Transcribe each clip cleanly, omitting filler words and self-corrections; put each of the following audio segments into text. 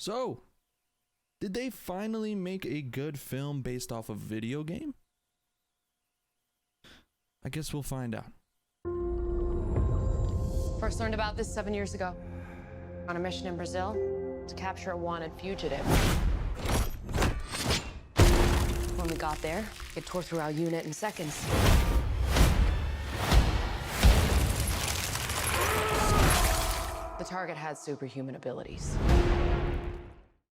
So, did they finally make a good film based off a video game? I guess we'll find out. First learned about this 7 years ago. On a mission in Brazil to capture a wanted fugitive. When we got there, it tore through our unit in seconds. The target had superhuman abilities.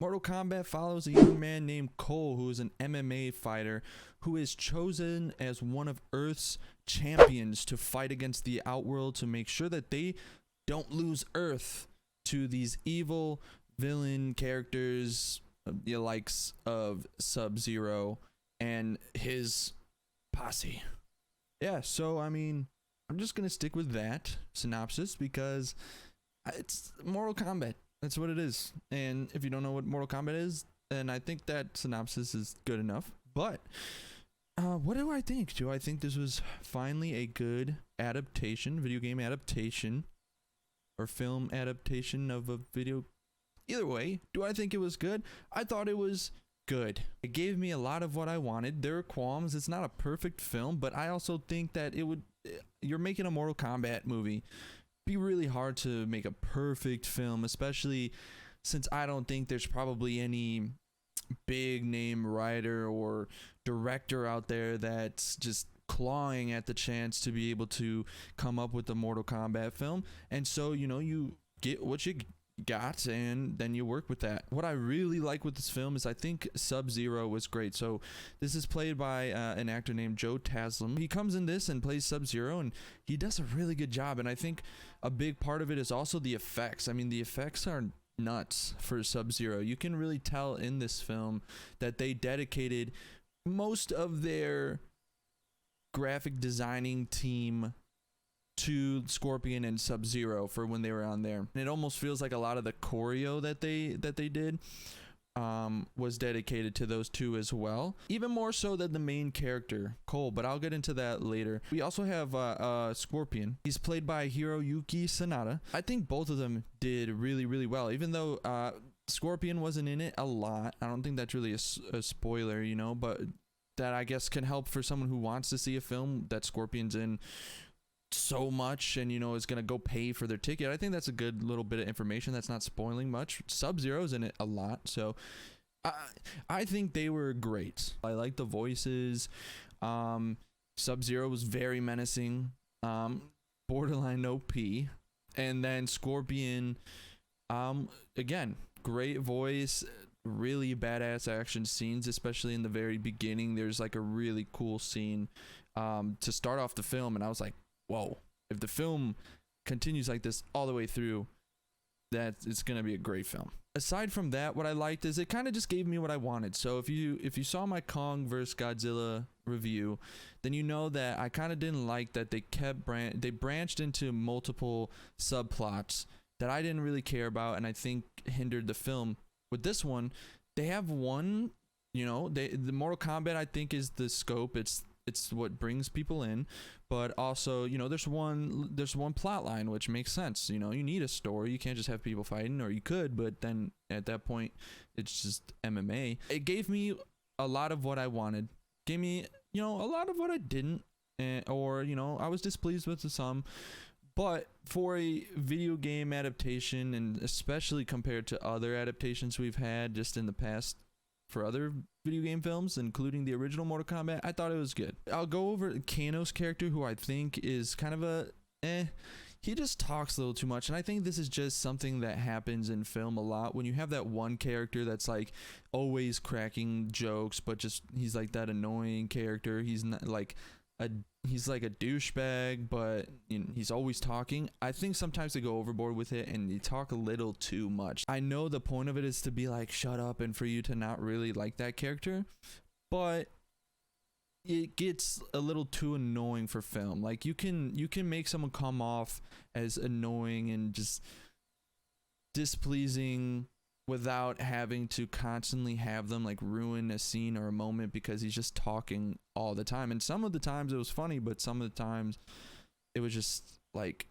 Mortal Kombat follows a young man named Cole, who is an MMA fighter who is chosen as one of Earth's champions to fight against the Outworld to make sure that they don't lose Earth to these evil villain characters, the likes of Sub-Zero and his posse. Yeah, so I mean, I'm just gonna stick with that synopsis because it's Mortal Kombat. That's what it is. And if you don't know what Mortal Kombat is, then I think that synopsis is good enough. But what do I think? Do I think this was finally a good adaptation, video game adaptation, or film adaptation of a video? Either way, do I think it was good? I thought it was good. It gave me a lot of what I wanted. There are qualms. It's not a perfect film, but I also think that you're making a Mortal Kombat movie. Be really hard to make a perfect film, especially since I don't think there's probably any big name writer or director out there that's just clawing at the chance to be able to come up with a Mortal Kombat film. And so, you get what you got and then you work with that. What I really like with this film is I think Sub-Zero was great. So this is played by an actor named Joe Taslim. He comes in this and plays Sub-Zero, and he does a really good job. And I think a big part of it is also the effects. I mean, the effects are nuts for Sub-Zero. You can really tell in this film that they dedicated most of their graphic designing team to Scorpion and Sub-Zero for when they were on there. And it almost feels like a lot of the choreo that they did was dedicated to those two as well, even more so than the main character Cole, but I'll get into that later. We also have Scorpion. He's played by Hiroyuki Sanada. I think both of them did really, really well, even though Scorpion wasn't in it a lot. I don't think that's really a spoiler, but that I guess can help for someone who wants to see a film that Scorpion's in so much and is gonna go pay for their ticket. I think that's a good little bit of information that's not spoiling much. Sub-Zero's in it a lot, so I think they were great. I like the voices. Sub-Zero was very menacing, borderline OP, and then Scorpion, again, great voice, really badass action scenes, especially in the very beginning. There's like a really cool scene to start off the film, and I was like, whoa, if the film continues like this all the way through, that it's gonna be a great film. Aside from that, what I liked is it kind of just gave me what I wanted. So if you saw my Kong vs Godzilla review, then you know that I kind of didn't like that they branched into multiple subplots that I didn't really care about, and I think hindered the film. With this one, they have one, the Mortal Kombat, I think, is the scope. It's what brings people in, but also, there's one plot line, which makes sense. You need a story. You can't just have people fighting, or you could, but then at that point, it's just MMA. It gave me a lot of what I wanted. Gave me, a lot of what I didn't, or I was displeased with some. But for a video game adaptation, and especially compared to other adaptations we've had just in the past for other video game films, including the original Mortal Kombat, I thought it was good. I'll go over Kano's character, who I think is kind of he just talks a little too much, and I think this is just something that happens in film a lot when you have that one character that's like always cracking jokes, but just he's like that annoying character. He's not like he's like a douchebag, but he's always talking. I think sometimes they go overboard with it and you talk a little too much. I know the point of it is to be like, shut up, and for you to not really like that character, but it gets a little too annoying for film. Like you can make someone come off as annoying and just displeasing without having to constantly have them like ruin a scene or a moment because he's just talking all the time. And some of the times it was funny, but some of the times it was just like,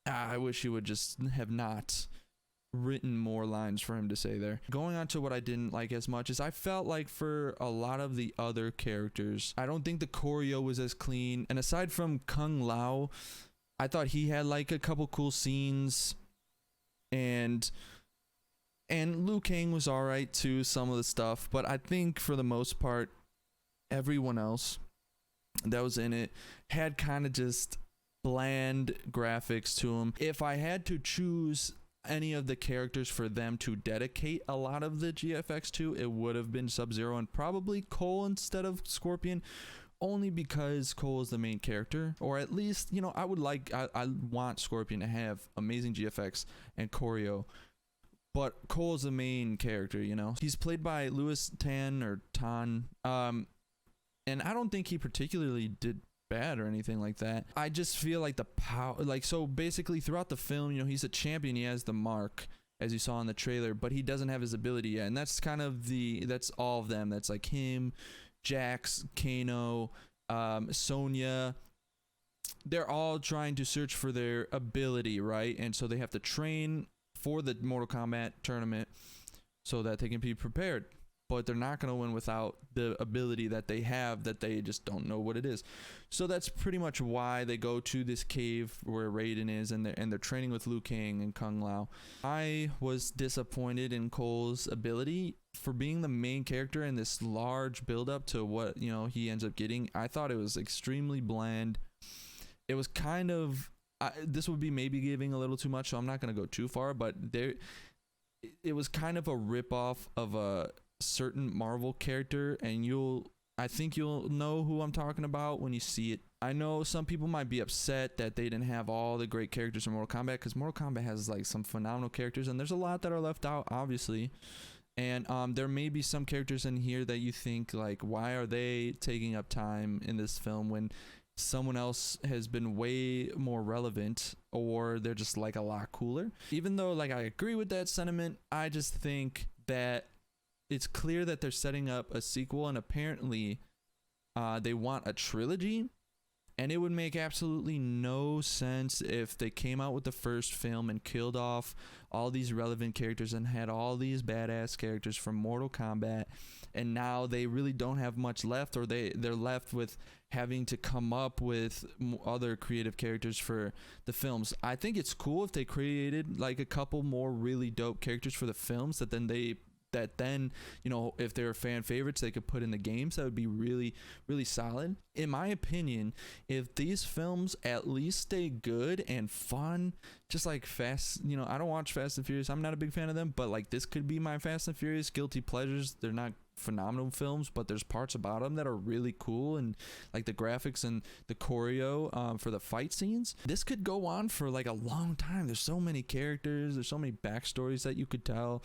I wish you would just have not written more lines for him to say there. Going on to what I didn't like as much is I felt like for a lot of the other characters, I don't think the choreo was as clean. And aside from Kung Lao, I thought he had like a couple cool scenes, and Liu Kang was alright too, some of the stuff, but I think for the most part, everyone else that was in it had kind of just bland graphics to them. If I had to choose any of the characters for them to dedicate a lot of the GFX to, it would have been Sub-Zero and probably Cole instead of Scorpion, only because Cole is the main character. Or at least, you know, I want Scorpion to have amazing GFX and choreo, but Cole's the main character, you know. He's played by Louis Tan or Tan, and I don't think he particularly did bad or anything like that. I just feel like the power, like, so basically throughout the film, you know, he's a champion, he has the mark, as you saw in the trailer, but he doesn't have his ability yet, and that's kind of that's all of them. That's like him, Jax, Kano, Sonya. They're all trying to search for their ability, right? And so they have to train for the Mortal Kombat tournament so that they can be prepared, but they're not going to win without the ability that they have that they just don't know what it is. So that's pretty much why they go to this cave where Raiden is, and they're training with Liu Kang and Kung Lao. I was disappointed in Cole's ability for being the main character in this large build up to what, you know, he ends up getting. I thought it was extremely bland. It was kind of, this would be maybe giving a little too much, so I'm not going to go too far, but it was kind of a ripoff of a certain Marvel character, and I think you'll know who I'm talking about when you see it. I know some people might be upset that they didn't have all the great characters in Mortal Kombat, because Mortal Kombat has like some phenomenal characters, and there's a lot that are left out, obviously. And there may be some characters in here that you think like, why are they taking up time in this film when someone else has been way more relevant, or they're just like a lot cooler. Even though like I agree with that sentiment, I just think that it's clear that they're setting up a sequel, and apparently they want a trilogy, and it would make absolutely no sense if they came out with the first film and killed off all these relevant characters and had all these badass characters from Mortal Kombat, and now they really don't have much left, or they're left with having to come up with other creative characters for the films. I think it's cool if they created like a couple more really dope characters for the films that then you know, if they're fan favorites, they could put in the games. That would be really, really solid. In my opinion, if these films at least stay good and fun, just like Fast, you know, I don't watch Fast and Furious, I'm not a big fan of them, but like this could be my Fast and Furious guilty pleasures. They're not phenomenal films, but there's parts about them that are really cool, and like the graphics and the choreo for the fight scenes. This could go on for like a long time. There's so many characters, there's so many backstories that you could tell.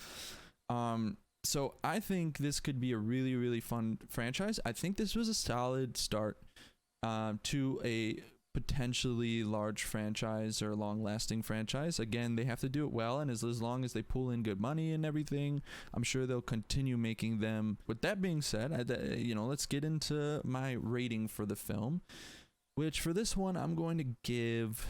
So I think this could be a really, really fun franchise. I think this was a solid start to a potentially large franchise or long-lasting franchise. Again, they have to do it well, and as long as they pull in good money and everything, I'm sure they'll continue making them. With that being said, you know, let's get into my rating for the film, which for this one I'm going to give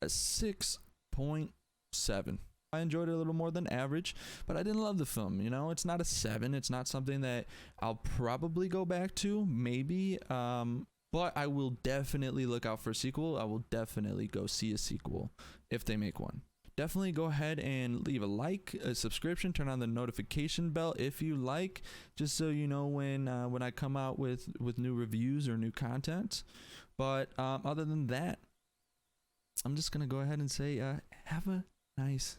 a 6.7. I enjoyed it a little more than average, but I didn't love the film. You know, it's not a 7. It's not something that I'll probably go back to, maybe. But I will definitely look out for a sequel. I will definitely go see a sequel if they make one. Definitely go ahead and leave a like, a subscription, turn on the notification bell if you like, just so you know when I come out with new reviews or new content. But other than that, I'm just gonna go ahead and say have a nice